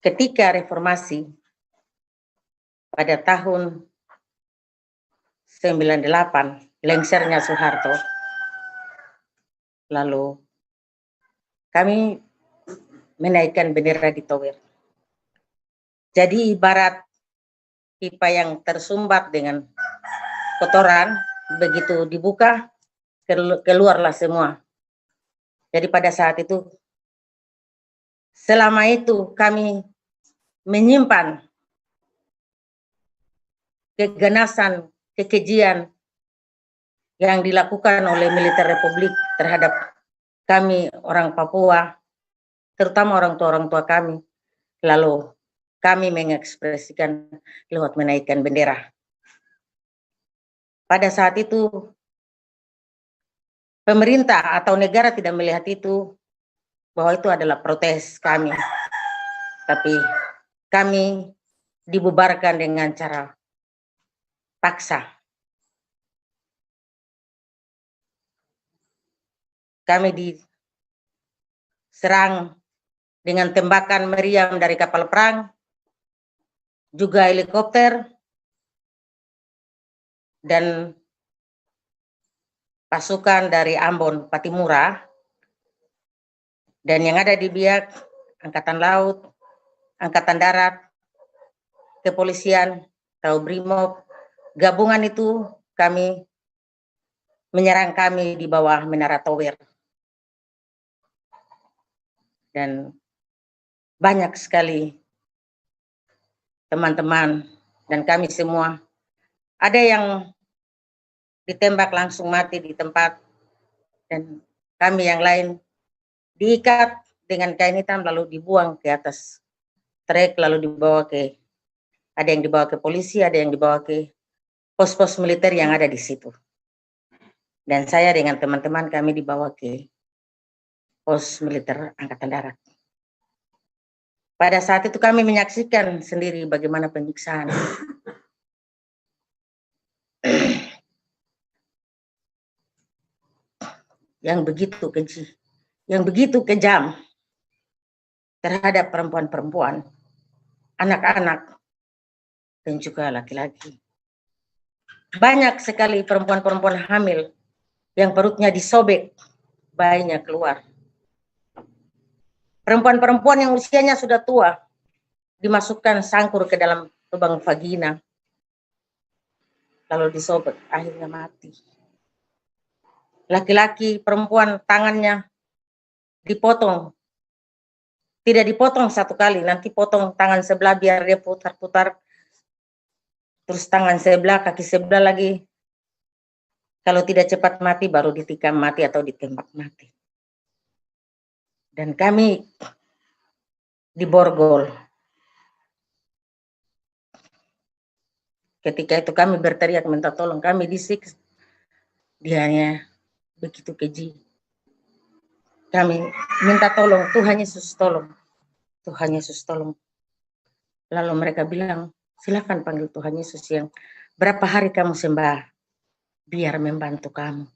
ketika reformasi pada tahun 98, lengsernya Soeharto, lalu kami menaikkan bendera di Tower. Jadi ibarat pipa yang tersumbat dengan kotoran, begitu dibuka, keluarlah semua. Jadi pada saat itu, selama itu kami menyimpan keganasan, kekejian yang dilakukan oleh militer Republik terhadap kami orang Papua, terutama orang tua kami. Lalu kami mengekspresikan lewat menaikkan bendera. Pada saat itu, pemerintah atau negara tidak melihat itu, bahwa itu adalah protes kami. Tapi kami dibubarkan dengan cara paksa. Kami diserang dengan tembakan meriam dari kapal perang, juga helikopter, dan pasukan dari Ambon, Patimura, dan yang ada di Biak, Angkatan Laut, Angkatan Darat, Kepolisian, atau Brimob, gabungan itu kami menyerang kami di bawah Menara Tower. Dan banyak sekali teman-teman dan kami semua, ada yang ditembak langsung mati di tempat, dan kami yang lain diikat dengan kain hitam lalu dibuang ke atas trek, lalu dibawa ke, ada yang dibawa ke polisi, ada yang dibawa ke pos-pos militer yang ada di situ. Dan saya dengan teman-teman kami dibawa ke pos militer Angkatan Darat. Pada saat itu kami menyaksikan sendiri bagaimana penyiksaan. Yang begitu keji, yang begitu kejam terhadap perempuan-perempuan, anak-anak, dan juga laki-laki. Banyak sekali perempuan-perempuan hamil yang perutnya disobek, bayinya keluar. Perempuan-perempuan yang usianya sudah tua dimasukkan sangkur ke dalam lubang vagina, lalu disobek, akhirnya mati. Laki-laki, perempuan, tangannya dipotong. Tidak dipotong satu kali, nanti potong tangan sebelah biar dia putar-putar. Terus tangan sebelah, kaki sebelah lagi. Kalau tidak cepat mati, baru ditikam mati atau ditembak mati. Dan kami diborgol. Ketika itu kami berteriak minta tolong, kami disiksa. Dia hanya begitu keji. Kami minta tolong, Tuhan Yesus tolong. Tuhan Yesus tolong. Lalu mereka bilang, silakan panggil Tuhan Yesus yang berapa hari kamu sembah, biar membantu kamu.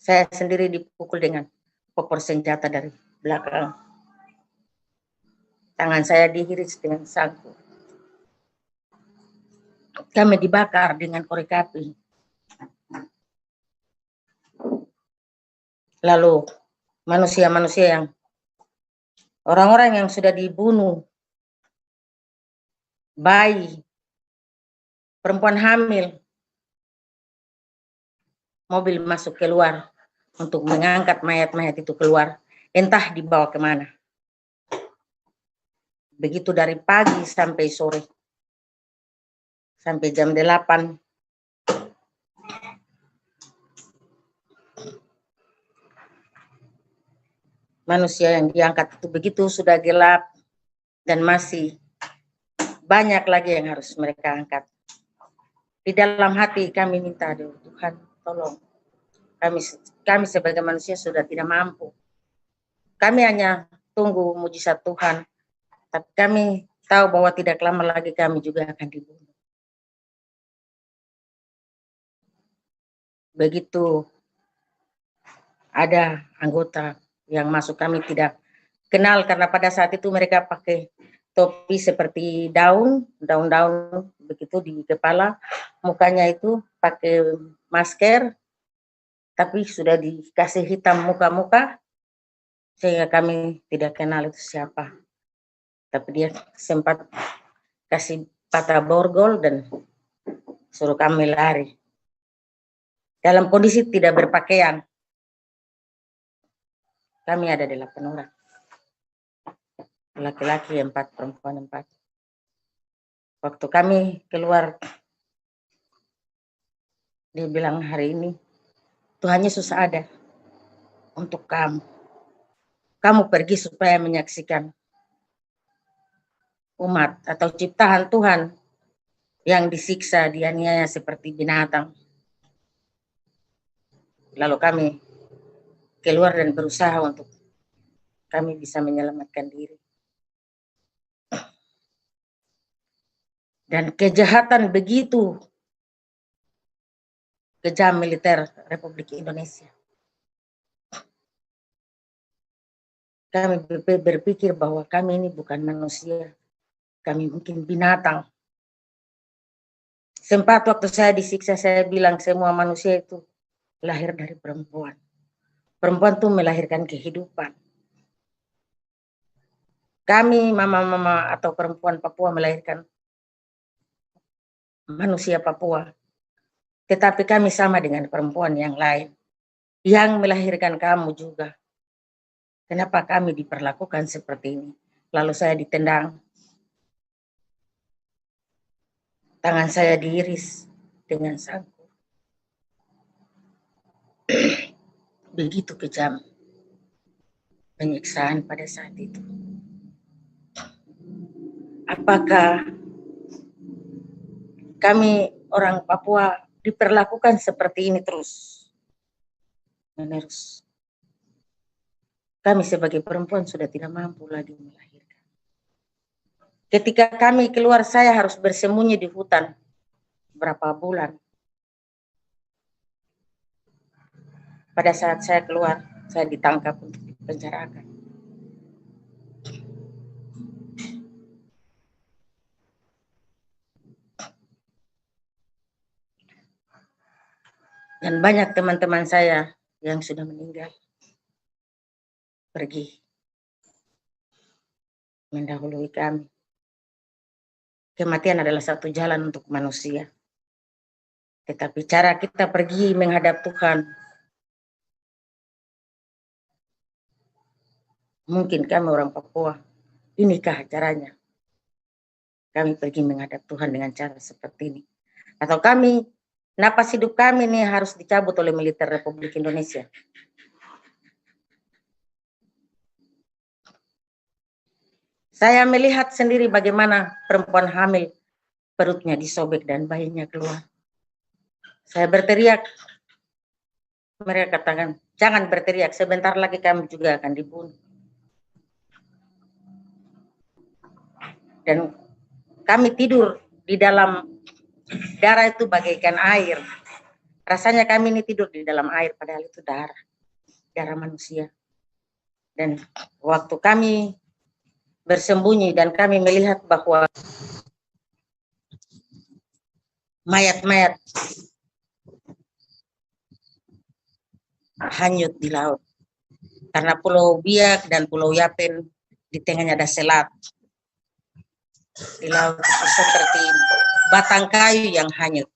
Saya sendiri dipukul dengan popor senjata dari belakang. Tangan saya dihiris dengan saku. Kami dibakar dengan korek api. Lalu manusia-manusia yang, orang-orang yang sudah dibunuh, bayi, perempuan hamil, mobil masuk keluar untuk mengangkat mayat-mayat itu keluar, entah dibawa kemana. Begitu dari pagi sampai sore, sampai jam 8. Manusia yang diangkat itu begitu sudah gelap, dan masih banyak lagi yang harus mereka angkat. Di dalam hati kami minta, Tuhan tolong. Kami sebagai manusia sudah tidak mampu. Kami hanya tunggu mujizat Tuhan. Tapi kami tahu bahwa tidak lama lagi kami juga akan dibunuh. Begitu ada anggota yang masuk kami tidak kenal, karena pada saat itu mereka pakai topi seperti daun-daun begitu di kepala, mukanya itu pakai masker, tapi sudah dikasih hitam muka-muka, sehingga kami tidak kenal itu siapa. Tapi dia sempat kasih patah borgol dan suruh kami lari. Dalam kondisi tidak berpakaian. Kami ada 8 orang. Laki-laki 4, perempuan 4. Waktu kami keluar, dia bilang, hari ini Tuhan Yesus ada untuk kamu. Kamu pergi supaya menyaksikan umat atau ciptaan Tuhan yang disiksa, dianiaya seperti binatang. Lalu kami keluar dan berusaha untuk kami bisa menyelamatkan diri. Dan kejahatan begitu kejam militer Republik Indonesia. Kami berpikir bahwa kami ini bukan manusia, kami mungkin binatang. Sempat waktu saya disiksa, saya bilang semua manusia itu lahir dari perempuan. Perempuan itu melahirkan kehidupan. Kami mama-mama atau perempuan Papua melahirkan manusia Papua. Tetapi kami sama dengan perempuan yang lain yang melahirkan kamu juga. Kenapa kami diperlakukan seperti ini? Lalu saya ditendang. Tangan saya diiris dengan sangkur. Begitu kejam penyiksaan pada saat itu. Apakah kami orang Papua diperlakukan seperti ini terus menerus? Kami sebagai perempuan sudah tidak mampu lagi melahirkan. Ketika kami keluar, saya harus bersembunyi di hutan berapa bulan. Pada saat saya keluar, saya ditangkap untuk dipenjarakan. Dan banyak teman-teman saya yang sudah meninggal, pergi mendahului kami. Kematian adalah satu jalan untuk manusia. Tetapi cara kita pergi menghadap Tuhan, mungkin kami orang Papua, inikah caranya? Kami pergi menghadap Tuhan dengan cara seperti ini. Atau kami, napas hidup kami ini harus dicabut oleh militer Republik Indonesia. Saya melihat sendiri bagaimana perempuan hamil perutnya disobek dan bayinya keluar. Saya berteriak. Mereka katakan, jangan berteriak, sebentar lagi kami juga akan dibunuh. Dan kami tidur di dalam darah itu bagaikan air. Rasanya kami ini tidur di dalam air, padahal itu darah manusia. Dan waktu kami bersembunyi dan kami melihat bahwa mayat-mayat hanyut di laut. Karena Pulau Biak dan Pulau Yapen di tengahnya ada selat. Di laut itu seperti batang kayu yang hanyut.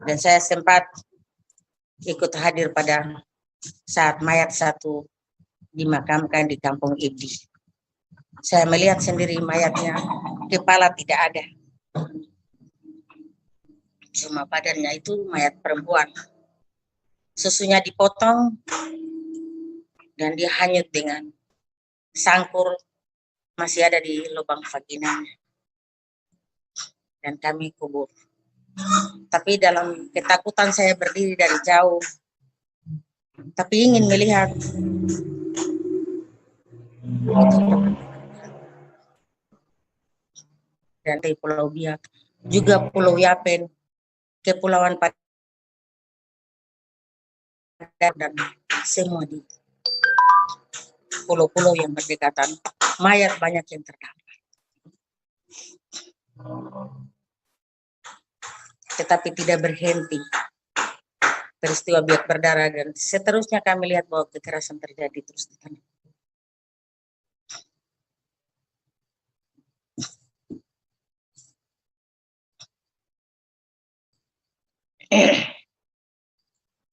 Dan saya sempat ikut hadir pada saat mayat satu dimakamkan di Kampung Ibdi. Saya melihat sendiri mayatnya, kepala tidak ada. Cuma badannya itu mayat perempuan. Susunya dipotong dan dia hanyut dengan sangkur masih ada di lubang vaginanya. Dan kami kubur. Tapi dalam ketakutan saya berdiri dari jauh. Tapi ingin melihat dan di Pulau Biak, juga Pulau Yapen, Kepulauan Padar dan semua di pulau-pulau yang berdekatan, mayat banyak yang terdampar. Tetapi tidak berhenti. Peristiwa biak berdarah dan seterusnya kami lihat bahwa kekerasan terjadi terus di tanah.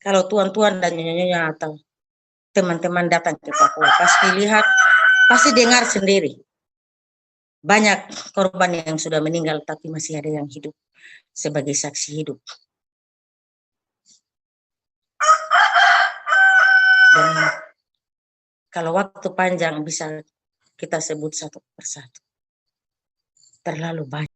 Kalau tuan-tuan dan nyonya-nyonya atau teman-teman datang ke Papua, pasti lihat, pasti dengar sendiri. Banyak korban yang sudah meninggal, tapi masih ada yang hidup sebagai saksi hidup. Dan kalau waktu panjang bisa kita sebut satu persatu. Terlalu banyak.